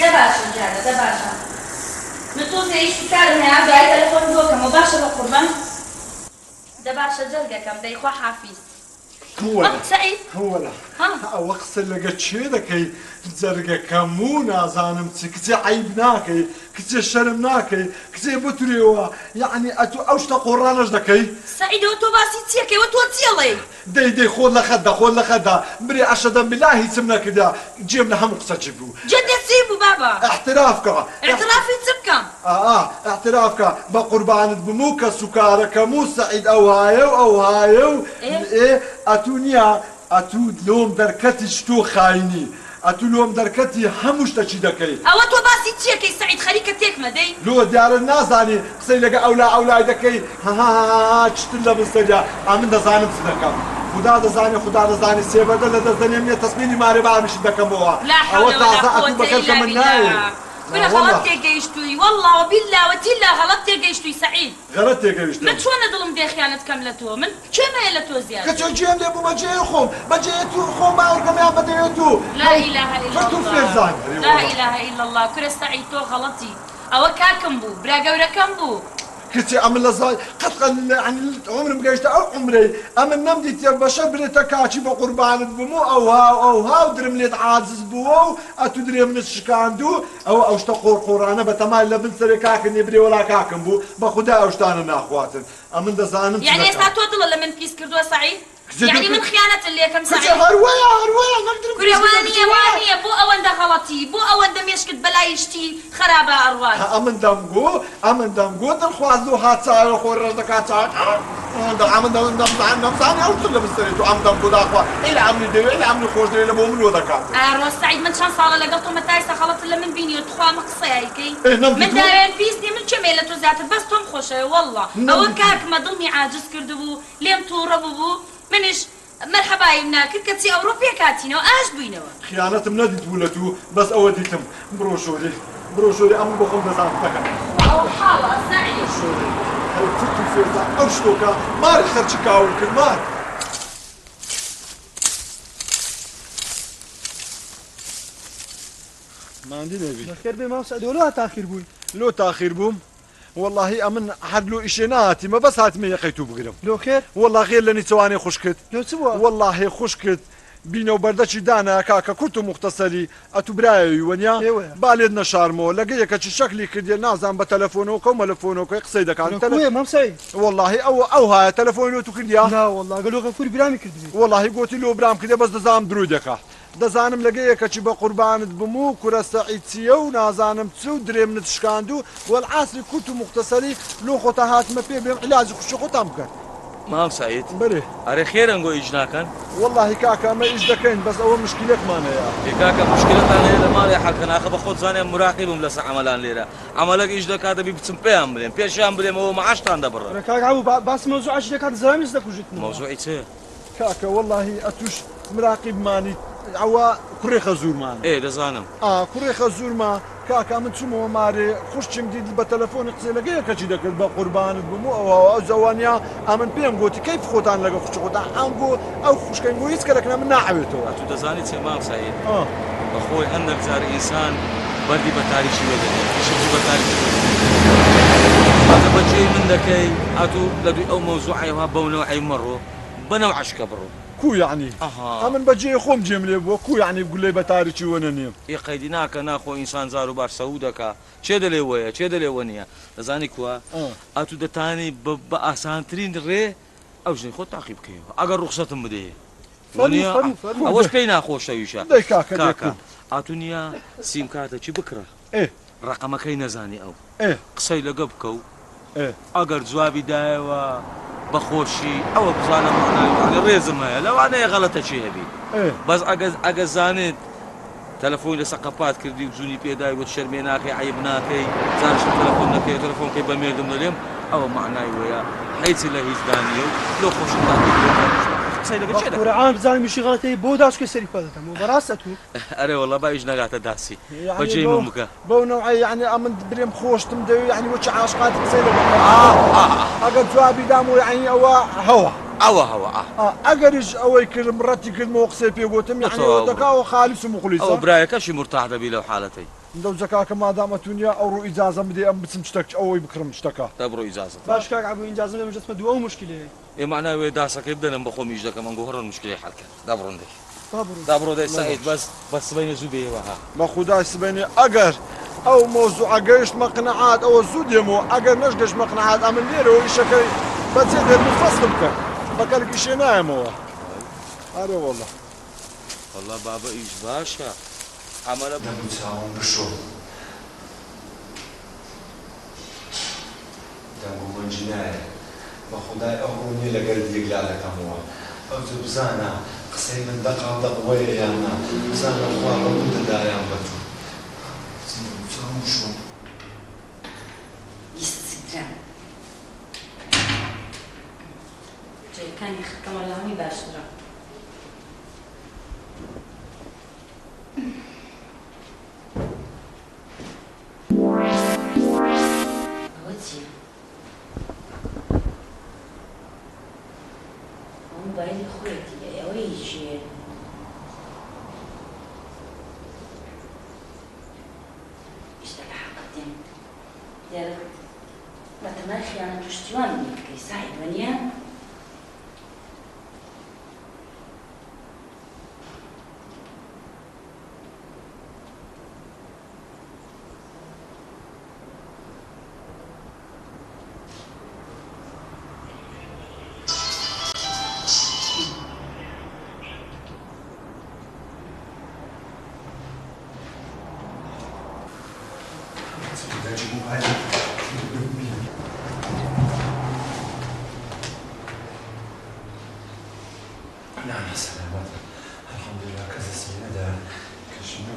دەباشە جارە دەباشە من تۆزی ئیشی کارم هەیە دوای تەلەفۆن بۆکەمەوە باشە بە قوربان دەباشە جەرگەکەم دەیخوا حافیز سعید هەوڵە ئەوە قسە لەگە چێ دەکەی جەرگەکەم و نازانم چ کچێ عیب ناکەی کچێ شەرم ناکەی کچێ بتورێەوە یعنی ئەتو ئەو شتە قۆڕانەش دەکەی سعیدەوە تۆ باسی چیەکەیوە تۆ چێڵێ دەی خۆت لە خەتدا خۆت لە خەتدا برێ ئەشەدەم بلا هیچم نەکردا جێم لە هەموو قسە چی بوو جدێ چی بوو بابا احترافکە اعترافی چ بکەم احترافکە بە قوربانت بم و کە سوکارەکەم و سعید ئەو هایە و ئەو هایە و ئەتو نییە ئەتو لۆم دەرکەتیش تۆ خاینی ئەتو لۆم دەرکەتی هەموو شتەچی دەکەی ئەوە تۆ باسی چیەکەی سعید خەریکە تێکمە دەی لۆ دیارە نازانی قسەی لەگە ئەولای دەکەی چتر لە بستەریا ئەمن دەزانم چ دەکەم خدا دەزانی سێبەردە لە دەستدەنێم نیە تەسبینی مارێ بامیش دەکەمەوە ئەوە تازە ئەتو بەکەرکە من نایە برا غلط تێگەیشتووی والله وبالله وتیلا غلط تێگەیشتووی سعید غلط تێگەیشتم من چۆنە دڵم دێ خیانەت کەم لە تۆ من کێمەیە لە تۆ زیاد کە چۆ گوێم لێ بوو بەجێ خۆم بەجێ تو خۆم باوەکەمیان بەدەوێت و لا إله إلا الله لا إله إلا الله کورە سعید تۆ غەڵەتی ئەوە کاکم بوو برا گەورەکەم بوو كنتي عمل لزاي قد يعني عمري ما جيت او عمري اما نمديت يا بشر بريتا كاتشي بقربان بمو او ها ودرم لي عاجز بو اتدري من الشكاندو او اشتقور قرانا بتمال لبن سري كاكن يبري ولا كاكن بو بخدا اوشتانا اخواتن اما دزانم يعني اسا تودل لما بيس كردوا سعيد يعني من خيانة اللي كم سعيد هروية نقدر كروانية بو أول ده غلطي بو أول ده مشكت بلايشتي خرابة أروان أمن دمجو دخوازو هاتسا خور رزق هاتسا أمن نمساني أو كله بستريتو أمن دمجو داخوا إلى عمني دوي إلى عمني خوش دوي لبوم الوضع كات أروان سعيد من شان صالة لقطو متايسة خلط إلا من بيني وتخوا مقصي هيكي من دارين بيسني من كميلة وزاتر بس توم خوشة والله أو كاك ما ضلني عاجز كردبو ليم توربو منش مرحبا يمنا كتي أوروبيا كاتينو آش بينو خيانة منادي تولتو بس أوديتم بروشوري أم بخم دزان فكر أو حالة سعيد بروشوري هل تتو فيرتا أوشتوكا ماري خرشكاو كل ما عندي نبي خير بما سعد ولا تأخير بوي لو تأخير بوم والله أمن حد له إشي ناتي ما بس هات مية قيتو بقرم لو خير والله غير لاني تواني خشكت لو سوا والله خشكت بينو بردشي دانا كاكا كنتو مختصري اتو براي ونيا بالدنا شارمو لقيك شكلي كدي نازم بتلفونو كوم تلفونو قصيدك عن تلفون ما مسعي والله او هاي تلفونو تو كديا لا والله قالوا غفور برامي كدي والله قلت له برام كدي بس دزام درودك دەزانم لەگەیەکە چی بە قوربانت بمو کوڕە سەعیدچیە و نازانم چ و درێ منت شکاندو وەڵعاسری کوت و مختصری لۆ خۆتە هاتمە پێ بێم عیلاجی خوشی خۆتان بکەن مام سعید بەرێ ئەرێ خێرن گۆ ئیش ناکەن والله کاکە ئەمە ئیش دەکەین بەس ئەوە مشکلێکمان هەیە کاکە مشکلتان هەیە لە ماڵی حەڵکە ناخە بە خۆت زانێ مراقیبم لەسەر عەمەلان لێرە عەمەلەک ئیش دەکات دەبی بچم پێیان بڵێم پێشیان بڵێمەوە مەعاشتان دەبڕن کاک عەبوو باس مەوزوع عەش دەکات زەمانیش دەکوژیتن مەوزوعی چێ کاکە والله ئەتوش مراقیبمانی ئەوە کوڕێخە زوورمان دەزانم کوڕێخە زوورما کاکە من چوومەوە مارێ خوشتم دیت بە تەلەفۆنی قسەی لەگەیەکەچی دەکرد بە قوربانت بمو ئەو زەوانیا ئەمن پێم گوتی کەیف خۆتان لەگە خوشت خۆتان ئەمگۆ ئەو خوشکەنگۆ هیچ کەرەکە من ناحەوێتەوە تو دەزانی چێ مام سعید بەخۆی هەندێک جار ئینسان بەردی بە تاریکی وەدەنێت شتی بە تاریکی هاتە بەجێی من دەکەی ئاتوو لە دوی ئەو مەوزوعەوە بەونەوەی مەڕۆ بەنەو عەشکە بڕۆ كو يعني من بجي خوم جيم لي بو كو يعني بقول لي بتاريخي وننيم قيدي ناكا ناخو انسان زارو بار سعودك چه دلي ويا چه دلي ونيا زاني كوا اتو دتاني باسانترين ري او جن خو تعقيب كيو اگر رخصتم بده ونيا اوش بينا خوش شيشا كاكا اتونيا سيم كارتا چي بكره رقمك نزاني او قصي لقبكو اگر جوابي دايوا بخۆشی ئەوە بزانم معنای ڕێزم هەیە لەوانەیە غەڵەتەچی هەبی بەس ئەگە زانێت تەلەفۆنی لە سەقەپات کردی و جوونی پێدای وت شەرمێ ناکەی عیب ناکەی زانش تەلەفۆن نەکەی تەلەفۆنکەی بەمێردم دەڵێم ئەوە معنای وەیە هیچی لە هیچ دانیە و لۆ خۆشم قورعان بزانم میشی غەڵەتەی بۆ داچکە سەری پەدەتەم و بەڕاستە تو ئەرێ وەڵا باش نەگاتە داسی بەجێی من بکە بەو نوعی یعنی ئەمن برێم خۆشتم دەوێت یعنی وەچ عاشقات قسەی لەگەڵ ئەگەر جوابی دام و یعنی ئەوە هەوە ئەگەریش ئەوەی کردم ڕەتی کردمەوە قسەی پێ گوتم یعنی دەکاوە خالیس و مخلیص ئەو برایەکەشی مرتاح دەبی لەو حالەتەی دەو جەکاکە مادامەتونیە ئەو ڕوو ئیجازە بدێ ئەم بچم شتێک ئەوەی بکڕم شتەکە دەبڕۆ ئیجازت باش کاک عبو ئینجازم لێ مژدەستمە دووە مشکلێ ئێمە ناوێ داسەکەی بدەنم بە خۆمیش دەکەم ئەنگۆ هەڕۆن مشکلی حەل کرد دەبڕۆن دێ دابڕۆ دەی سعید بەس سبەینە زوو بێەوە ها بە خودای سبێنێ ئەگەر ئەو مۆزوع گەیشتمە قنەعات ئەوە زوو دێمەوە ئەگەر نەشگەشتمە قنەعات ئەمن لێرەوە ئیشەکەی بەجێ دێرم فەسڵ بکە بەکەرێکی شێ نایەمەوە ئارێ وەڵڵا والله بابا ئیش باشە ئەمەلە دەبوو چاوم بشۆ دەبوو من جنایە بە خودای ئەو ڕوونی لەگەر دیگلا دەکەمەوە ئەو بزانە قسەی من دەقاڵ دەقوەیە یاننا بزانە خوا ڕەبوو دەدایان بە تو چاوم شۆ بیسترا جێکانی خەکەمە لە هەمووی باشترە ئەوە چییە؟ ئەو مۆبایلی خۆیەتیە ئەوەی چییە؟ ئیشتە لە حەقەتێن دیارە بەتەمای خیانەت پشتیوان بکەی سعید وەنیە؟ نعم سلامات الحمد لله كذا سنة ده كشنو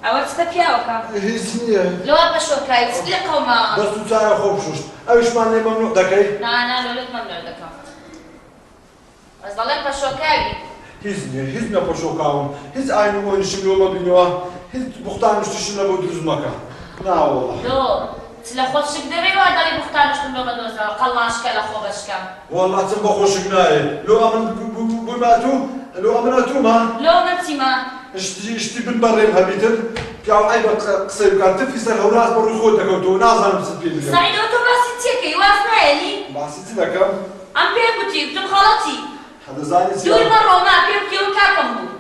ئەوە چتە پیاوەکە هیچ نییە لەوە بەشۆکایی چ لە قەوما بەس تو چایە خۆ بشوشت ئەویشمان لێ مەمنوع دەکەی نانا لۆلت مەمنوع دەکەم بەس دەڵێن بەشۆکاوی هیچ نییە هیچ نەپەشۆکاوم هیچ ئاین و ئۆنیشم لۆمە بینەوە هیچ بوختان شتیشم نەبوو دروست مەکە ناوەڵڵا لۆ چ لە خۆشک دەبێ وا دەڵی بوختانشتم لۆمە دۆزەوە قەڵاشکە لە خۆ بەشکەم وەڵڵا چەند بە خۆشک نایە لۆ ئەمن بوویماتوو لۆ ئەمنەتوومە لۆ نەچیمە شتی بن بەڕێم هەبیتر پیاو ئای بە قسەی بکات تفی سەر هەوراز بە ڕووی خۆت دەکەوتەوە نازانم چت پێ بگەم سعیدەوە تۆ باسی چێکەی واز نایەنی باسی چ دەکەم ئەم پێ گوتی گوتم خەڵەتی دەزانی دوور مەڕۆما پێ بکەوە کاکەم بوو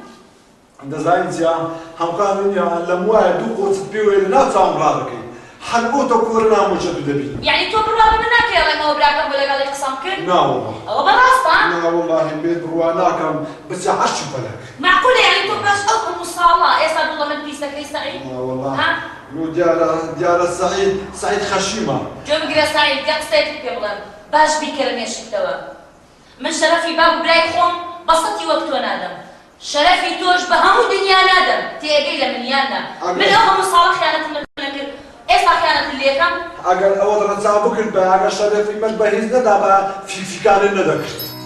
دەزانی چیا هەمکانیا لەم وایە دوو قۆچت پێ وێ لە ناو چاوم ڕادەکەی هەر بۆ تۆ کۆرە نامۆچە دوو دەبی یعنی تۆ بڕوا بە من ناکێڵێمەوە براکەم بۆ لەگەڵی قسەم کرد ناوەڵڵا ئەوە بەڕاستە ناوەڵڵاهی بێت بڕوا ناکەم بچە عەشی فەلەک معقولە یعنی تۆ باش ئەو هەموو ساڵە ئێستا دووڵە من پیسەکەی سعید ناوەڵڵا ها لۆ دیارە سعید خەشیمە جۆ بگرە سعید دە قسەیەکت پێ بڵێم باش بیکەرە مێشکتەوە من شەرەفی با و برای خۆم بەسەتی وەک تۆ نادەم شەرەفی تۆش بە هەموو دنیا نادەم تێگەی لە منیانە من ئەو هەموو ساڵە خیانەتم نەکرد ئێستا خیانەتم لێکەم ئەگەر ئەوە ڕەچاو بکرد بە ئەگەر شەرەفی من بە هیچ نەدا بە فیکانە نەدەکرد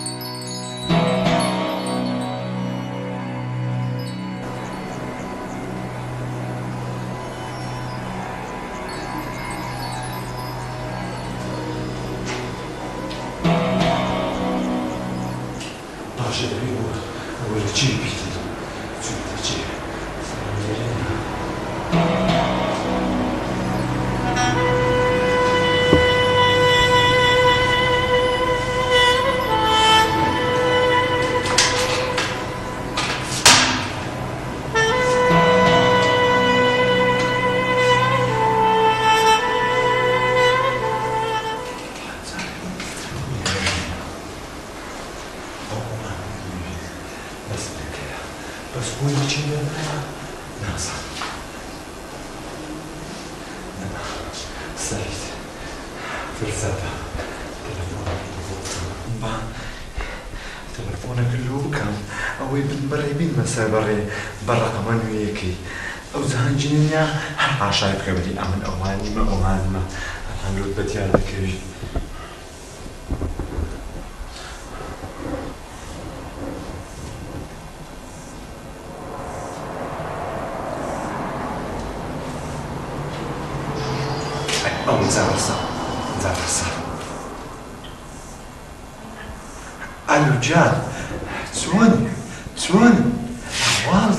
باشە دەبی وەرە چی بیتر چی چی بس بوی چی نازم سعید فرصتها تلفونك اللو كان او ابن بري بين مسا بري برقم وياكي او زهان جنيا هل عشايب قبلي امن اواني ما اوان ما الحمد لله بتيارك زارسا علوجان چۆنی ئەحواڵ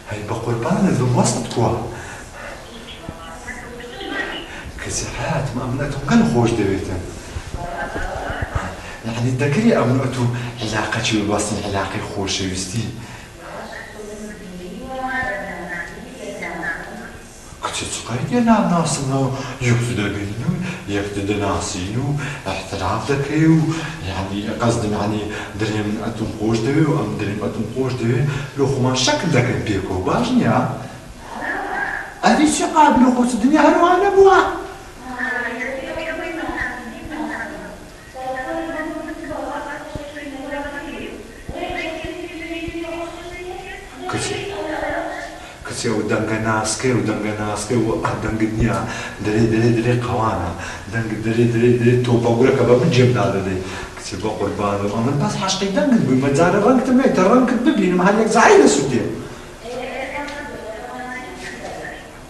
هەی بە قوربانت بم وەستت کووە کەسی حیاتم ئەمنەتم گەل خۆش دەوێتن یعنی دەکری ئەمنەت و علاقەتی ببەستن علاقەی خۆشەویستی کچی چقەی دێ نامناسنەوە یەکتو دەبینن و یەکتو دەناسین و احترام دەکەی و یعنی قەزدم یعنی دەرێ من ئەتم خۆش دەوێ و ئەم دەرێم ئەتم خۆش دەوێ لۆ خۆمان شەکل دەکەین پێکەوە باش نییە ئەدی چی قابل و خۆچ دنیا هەروان نەبووە کچێ و دەنگە ناسکەی و دەنگە ناسکەی و دەنگت نییە دەرێ قەوانە دەنگ دەرێ تۆپەگورەکە بە من جێم دادەدەی کچێ بە قوربانە ئەمن بەس حەشقی دەنگت بووی مەجارە ڕەنگتم نێتە ڕەنگت ببینم هەر یەک زای دەسوودێ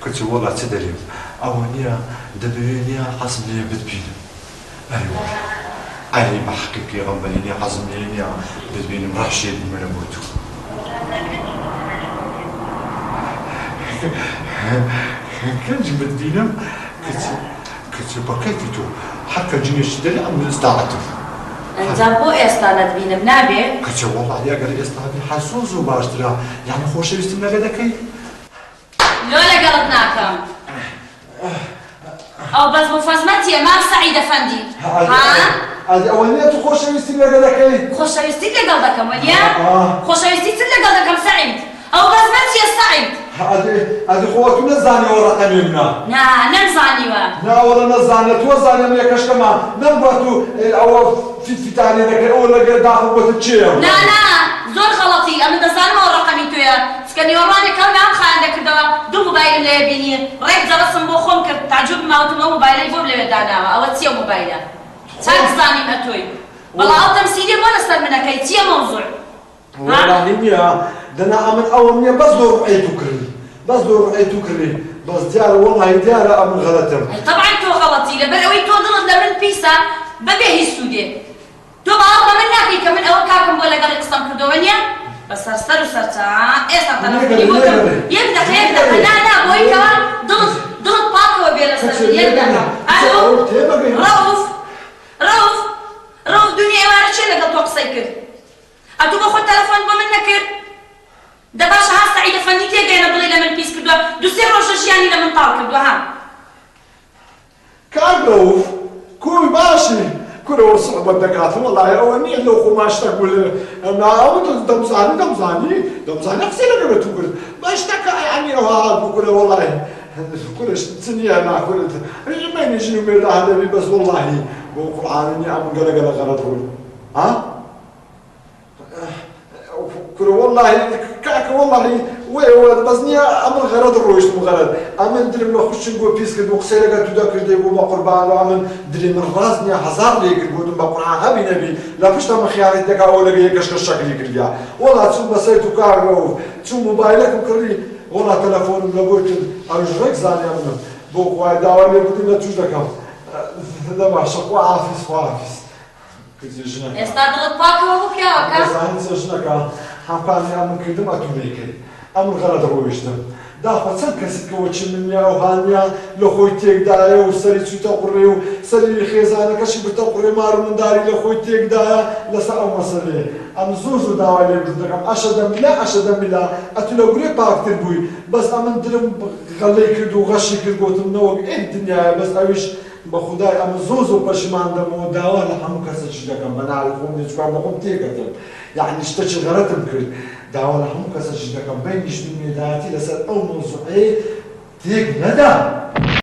کچێ وەڵا چ دەرێم ئەوە نییە دەبوێ نییە حەزم لێ بتبینم ئەیوە ئەی بە حەقی پێغەمبەری نییە حەزم لێ نییە بتبینم ڕەشێ بمەرە بۆ تو كنجي بدينم كتي بكيتي تو حتى جينيش داري عم نستعطف انت بو استانت بينم نابي كتي والله يا قال استعطف حسوس وباشترا يعني خوش يستمنا غداكي لولا قلبناكم او بس مفازمتي ما سعيد افندي ها هذه اولنيه خوش يستمنا غداكي خوش يستيك لقلبكم وليا خوش يستيك لقلبكم سعيد او بس متي سعيد هذه خواتو نزاني ورا قميمنا نا نزاني نا ولا نزاني توزاني من يكش كمان نبغتو او في تاني لك ولا داخل وتتشيم لا زور خلطي انا دزان ما ورا قميتو يا سكني وراني كم عم خاندك دو موبايل اللي بيني ريك جرسم بو خم كرت تعجب ما وتم موبايل يبوب لي دانا او تسيو موبايله تاكزاني ماتوي والله او تمثيلي ما نستر منك اي موضوع والله يا دنا امن اول بس دور رؤيتو كري بس دور رؤيتو كري بس ديار والله ديار امن غلطم طبعا تو غلطي لبروي تو ضلت لمن بيسا ببيه السودي تو بعض من ناكي كمن اول كاكم ولا قال قسم كردوانيا بس صرصر وصرتا ايه صرتا يبدا لا بوي كمان ضلت باكو بيلا صرت يبدا روف دنيا وانا شي لقى توك سايكل اتو باخذ تلفون بمنكر دابا شهر سعيدة فنيتي جاينا بلي لمن بيس كدوا دو سير روش جياني لمن طال كدوا ها كاغروف كوي باشي كل صعوبة دكاترة والله أولني لو خماش تقول أنا دمزاني أحسن لك بتقول باش تكا يعني هذا بقول والله كل سنية أنا كل ما يجي من هذا بس والله بقرآن إني أم قلا غلط ها كل والله كاك والله وي بس نيا أمر غرض الرويش مغرض أمن دري ما خش نقول بيس كده وخسيرة قد تذكر ده بوما قربان وأمن دري من راس نيا هزار ليك البودم بقرآن هبي نبي لا فيش تام خيارات دكا ولا بيجيكش كشكل يكريا ولا تسوم بسيتو كارو تسوم موبايلك مكري ولا تلفون ملبوت أرجعك زاني أمن بوك وايد داوي بدي نتوش دكام هذا ما شقوا عافيس استادلت باكو وبكيا زاني سجنك حقاني أمن كردم أتوليكي أمن غلط رويشتم داخل سن كسيت كوتش منيا وهانيا لخوي تيك دايا وسري سوتا قريو سري خيزانه كشي بتقري مار من داري لخوي تيك دايا لسا مسلي ام زوزو داوي لي بدكم اشهد بالله اتلو قري باكتر بوي بس امن درم غلي كدو غشي كدوتم نو الدنيا بس اويش بخداي ام زوزو بشمان دمو داوا لحم كسج دكم بنعرفهم نجوا بقوم تيكتم يعني اشتش غلطم كرد داوا لحم كسج دكم بين يشدني داتي لسر او موضوعي تيك ندى